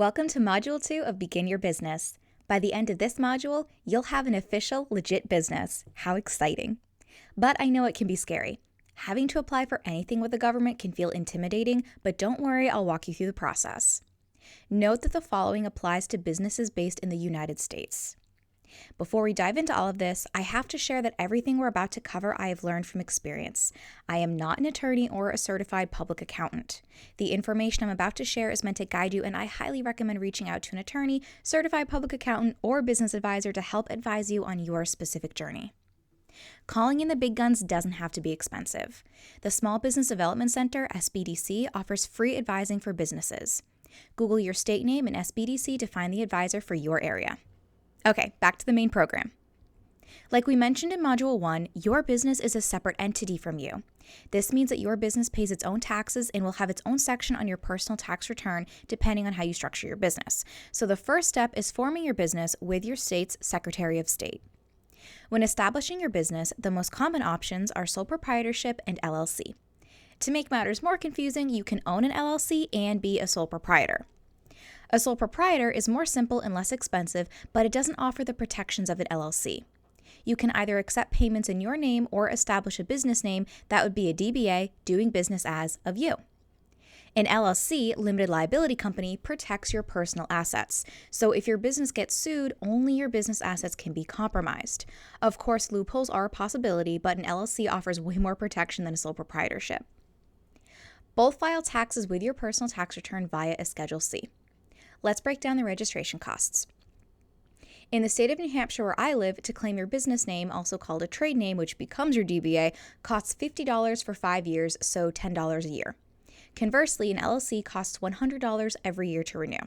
Welcome to Module 2 of Begin Your Business. By the end of this module, you'll have an official, legit business. How exciting. But I know it can be scary. Having to apply for anything with the government can feel intimidating, but don't worry, I'll walk you through the process. Note that the following applies to businesses based in the United States. Before we dive into all of this, I have to share that everything we're about to cover I have learned from experience. I am not an attorney or a certified public accountant. The information I'm about to share is meant to guide you, and I highly recommend reaching out to an attorney, certified public accountant, or business advisor to help advise you on your specific journey. Calling in the big guns doesn't have to be expensive. The Small Business Development Center, SBDC, offers free advising for businesses. Google your state name and SBDC to find the advisor for your area. Okay, back to the main program. Like we mentioned in Module 1, your business is a separate entity from you. This means that your business pays its own taxes and will have its own section on your personal tax return depending on how you structure your business. So the first step is forming your business with your state's Secretary of State. When establishing your business, the most common options are sole proprietorship and LLC. To make matters more confusing, you can own an LLC and be a sole proprietor. A sole proprietor is more simple and less expensive, but it doesn't offer the protections of an LLC. You can either accept payments in your name or establish a business name that would be a DBA, doing business as, of you. An LLC, limited liability company, protects your personal assets. So if your business gets sued, only your business assets can be compromised. Of course, loopholes are a possibility, but an LLC offers way more protection than a sole proprietorship. Both file taxes with your personal tax return via a Schedule C. Let's break down the registration costs. In the state of New Hampshire where I live, to claim your business name, also called a trade name, which becomes your DBA, costs $50 for 5 years, so $10 a year. Conversely, an LLC costs $100 every year to renew.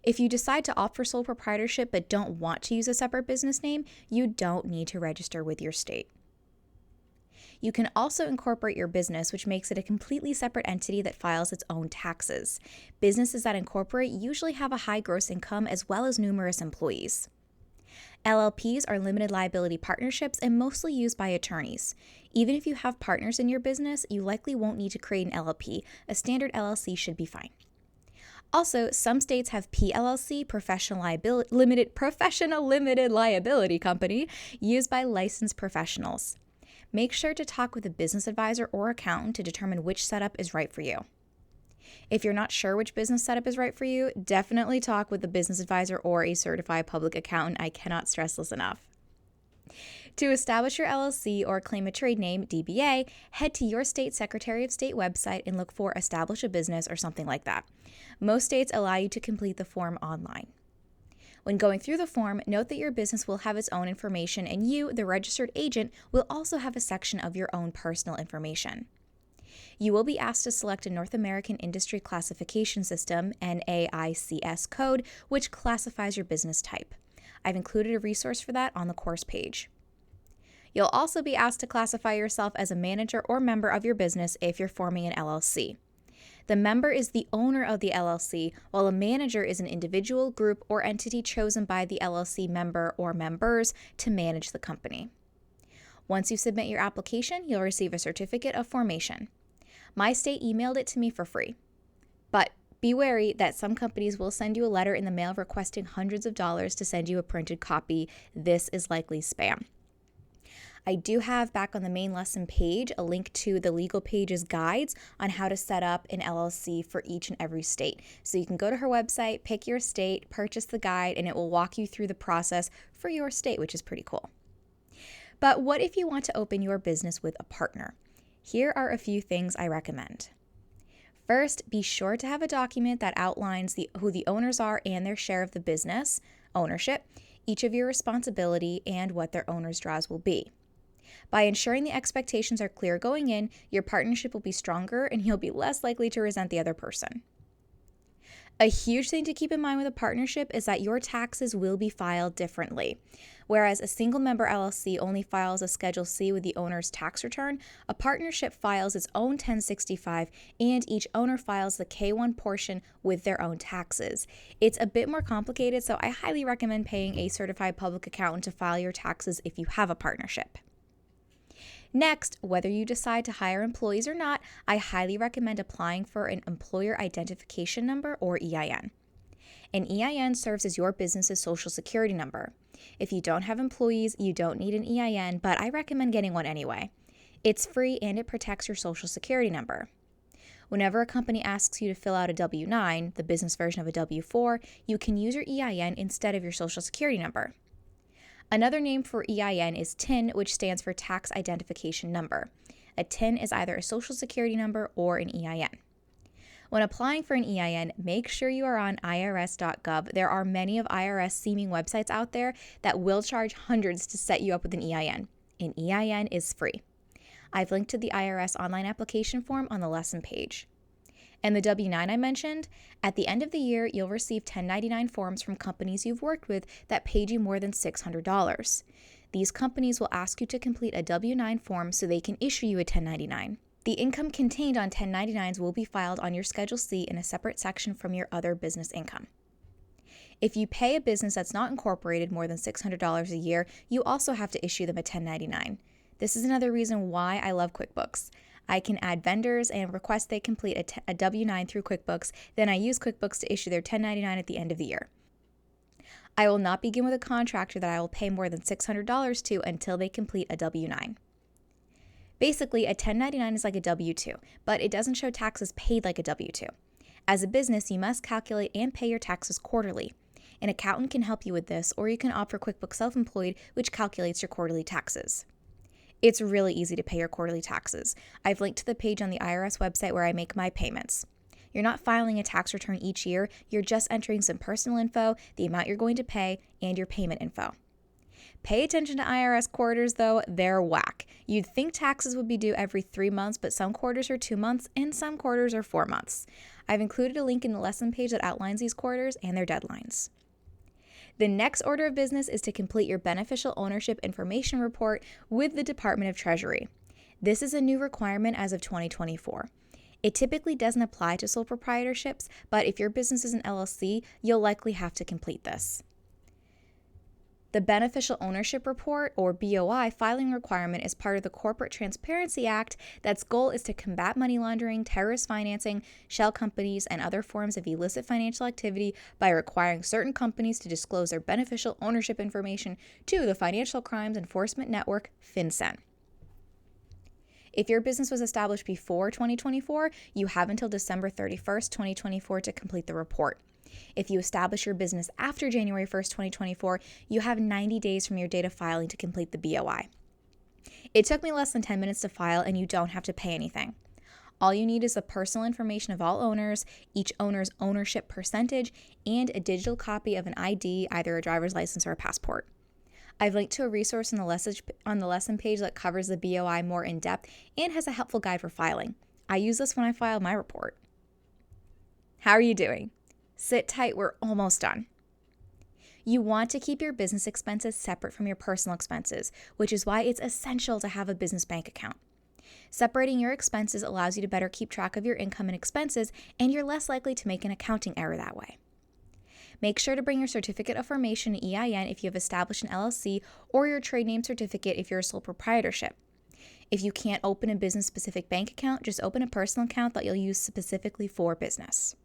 If you decide to opt for sole proprietorship but don't want to use a separate business name, you don't need to register with your state. You can also incorporate your business, which makes it a completely separate entity that files its own taxes. Businesses that incorporate usually have a high gross income as well as numerous employees. LLPs are limited liability partnerships and mostly used by attorneys. Even if you have partners in your business, you likely won't need to create an LLP. A standard LLC should be fine. Also, some states have PLLC, professional limited liability company, used by licensed professionals. Make sure to talk with a business advisor or accountant to determine which setup is right for you. If you're not sure which business setup is right for you, definitely talk with a business advisor or a certified public accountant. I cannot stress this enough. To establish your LLC or claim a trade name, DBA, head to your state Secretary of State website and look for Establish a Business or something like that. Most states allow you to complete the form online. When going through the form, note that your business will have its own information and you, the registered agent, will also have a section of your own personal information. You will be asked to select a North American Industry Classification System, NAICS code, which classifies your business type. I've included a resource for that on the course page. You'll also be asked to classify yourself as a manager or member of your business if you're forming an LLC. The member is the owner of the LLC, while a manager is an individual, group, or entity chosen by the LLC member or members to manage the company. Once you submit your application, you'll receive a certificate of formation. My state emailed it to me for free. But be wary that some companies will send you a letter in the mail requesting hundreds of dollars to send you a printed copy. This is likely spam. I do have back on the main lesson page a link to the Legal Pages guides on how to set up an LLC for each and every state. So you can go to her website, pick your state, purchase the guide, and it will walk you through the process for your state, which is pretty cool. But what if you want to open your business with a partner? Here are a few things I recommend. First, be sure to have a document that outlines who the owners are and their share of the business, ownership, each of your responsibility, and what their owner's draws will be. By ensuring the expectations are clear going in, your partnership will be stronger and you'll be less likely to resent the other person. A huge thing to keep in mind with a partnership is that your taxes will be filed differently. Whereas a single member LLC only files a Schedule C with the owner's tax return, a partnership files its own 1065 and each owner files the K1 portion with their own taxes. It's a bit more complicated, so I highly recommend paying a certified public accountant to file your taxes if you have a partnership. Next, whether you decide to hire employees or not, I highly recommend applying for an employer identification number or EIN. An EIN serves as your business's social security number. If you don't have employees, you don't need an EIN, but I recommend getting one anyway. It's free and it protects your social security number. Whenever a company asks you to fill out a W-9, the business version of a W-4, you can use your EIN instead of your social security number. Another name for EIN is TIN, which stands for Tax Identification Number. A TIN is either a social security number or an EIN. When applying for an EIN, make sure you are on irs.gov. There are many of IRS-seeming websites out there that will charge hundreds to set you up with an EIN. An EIN is free. I've linked to the IRS online application form on the lesson page. And the W-9 I mentioned, at the end of the year, you'll receive 1099 forms from companies you've worked with that paid you more than $600. These companies will ask you to complete a W-9 form so they can issue you a 1099. The income contained on 1099s will be filed on your Schedule C in a separate section from your other business income. If you pay a business that's not incorporated more than $600 a year, you also have to issue them a 1099. This is another reason why I love QuickBooks. I can add vendors and request they complete a W-9 through QuickBooks, then I use QuickBooks to issue their 1099 at the end of the year. I will not begin with a contractor that I will pay more than $600 to until they complete a W-9. Basically, a 1099 is like a W-2, but it doesn't show taxes paid like a W-2. As a business, you must calculate and pay your taxes quarterly. An accountant can help you with this, or you can opt for QuickBooks Self-Employed, which calculates your quarterly taxes. It's really easy to pay your quarterly taxes. I've linked to the page on the IRS website where I make my payments. You're not filing a tax return each year, you're just entering some personal info, the amount you're going to pay, and your payment info. Pay attention to IRS quarters though, they're whack. You'd think taxes would be due every 3 months, but some quarters are 2 months and some quarters are 4 months. I've included a link in the lesson page that outlines these quarters and their deadlines. The next order of business is to complete your beneficial ownership information report with the Department of Treasury. This is a new requirement as of 2024. It typically doesn't apply to sole proprietorships, but if your business is an LLC, you'll likely have to complete this. The Beneficial Ownership Report, or BOI, filing requirement is part of the Corporate Transparency Act that's goal is to combat money laundering, terrorist financing, shell companies, and other forms of illicit financial activity by requiring certain companies to disclose their beneficial ownership information to the Financial Crimes Enforcement Network, FinCEN. If your business was established before 2024, you have until December 31st, 2024 to complete the report. If you establish your business after January 1st, 2024, you have 90 days from your date of filing to complete the BOI. It took me less than 10 minutes to file, and you don't have to pay anything. All you need is the personal information of all owners, each owner's ownership percentage, and a digital copy of an ID, either a driver's license or a passport. I've linked to a resource on the lesson page that covers the BOI more in depth and has a helpful guide for filing. I use this when I file my report. How are you doing? Sit tight, we're almost done. You want to keep your business expenses separate from your personal expenses, which is why it's essential to have a business bank account. Separating your expenses allows you to better keep track of your income and expenses, and you're less likely to make an accounting error that way. Make sure to bring your certificate of formation and EIN if you have established an LLC, or your trade name certificate if you're a sole proprietorship. If you can't open a business-specific bank account, just open a personal account that you'll use specifically for business.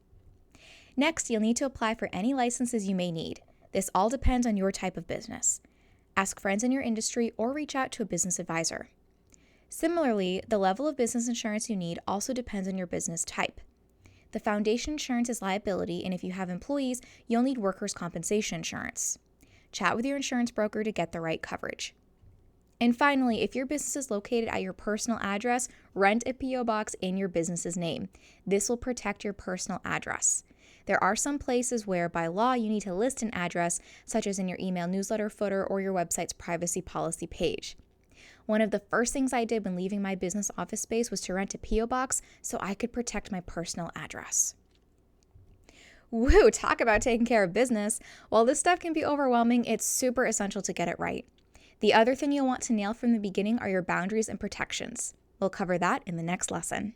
Next, you'll need to apply for any licenses you may need. This all depends on your type of business. Ask friends in your industry or reach out to a business advisor. Similarly, the level of business insurance you need also depends on your business type. The foundation insurance is liability, and if you have employees, you'll need workers' compensation insurance. Chat with your insurance broker to get the right coverage. And finally, if your business is located at your personal address, rent a P.O. box in your business's name. This will protect your personal address. There are some places where, by law, you need to list an address, such as in your email newsletter footer or your website's privacy policy page. One of the first things I did when leaving my business office space was to rent a P.O. box so I could protect my personal address. Woo, talk about taking care of business. While this stuff can be overwhelming, it's super essential to get it right. The other thing you'll want to nail from the beginning are your boundaries and protections. We'll cover that in the next lesson.